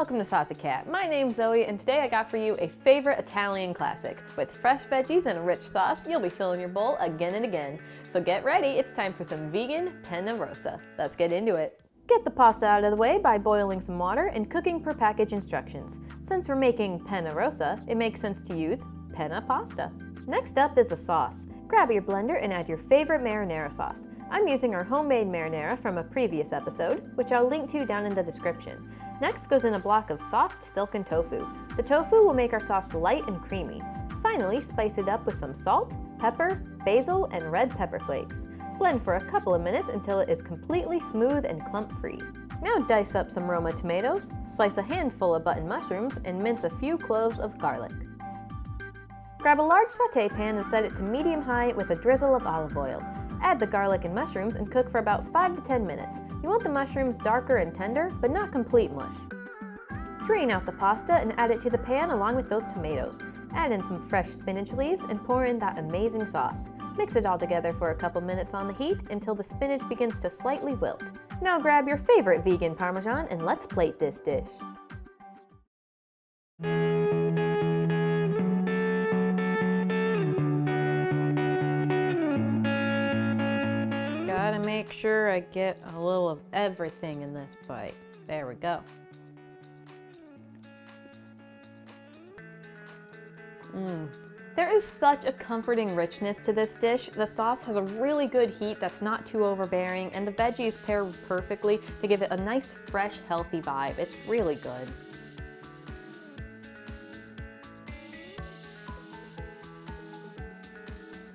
welcome to Saucy Cat. My name's Zoe, and today I got for you a favorite Italian classic. With fresh veggies and a rich sauce, you'll be filling your bowl again and again. So get ready, it's time for some vegan Penne Rosa. Let's get into it. Get the pasta out of the way by boiling some water and cooking per package instructions. Since we're making Penne Rosa, it makes sense to use Penne Pasta. Next up is the sauce. Grab your blender and add your favorite marinara sauce. I'm using our homemade marinara from a previous episode, which I'll link to down in the description. Next goes in a block of soft silken tofu. The tofu will make our sauce light and creamy. Finally, spice it up with some salt, pepper, basil, and red pepper flakes. Blend for a couple of minutes until it is completely smooth and clump-free. Now dice up some Roma tomatoes, slice a handful of button mushrooms, and mince a few cloves of garlic. Grab a large sauté pan and set it to medium-high with a drizzle of olive oil. Add the garlic and mushrooms and cook for about 5 to 10 minutes. You want the mushrooms darker and tender, but not complete mush. Drain out the pasta and add it to the pan along with those tomatoes. Add in some fresh spinach leaves and pour in that amazing sauce. Mix it all together for a couple minutes on the heat until the spinach begins to slightly wilt. Now grab your favorite vegan Parmesan and let's plate this dish. Gotta make sure I get a little of everything in this bite. There we go. There is such a comforting richness to this dish. The sauce has a really good heat that's not too overbearing, and the veggies pair perfectly to give it a nice, fresh, healthy vibe. It's really good.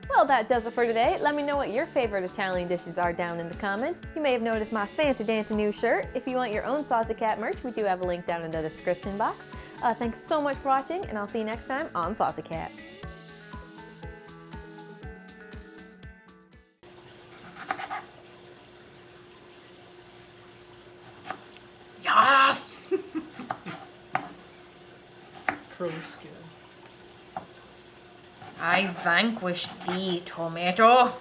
Well, that does it for today. Let me know what your favorite Italian dishes are down in the comments. You may have noticed my fancy dancy new shirt. If you want your own Saucy Cat merch, we do have a link down in the description box. Thanks so much for watching, and I'll see you next time on Saucy Cat. Yes! I vanquished thee, tomato.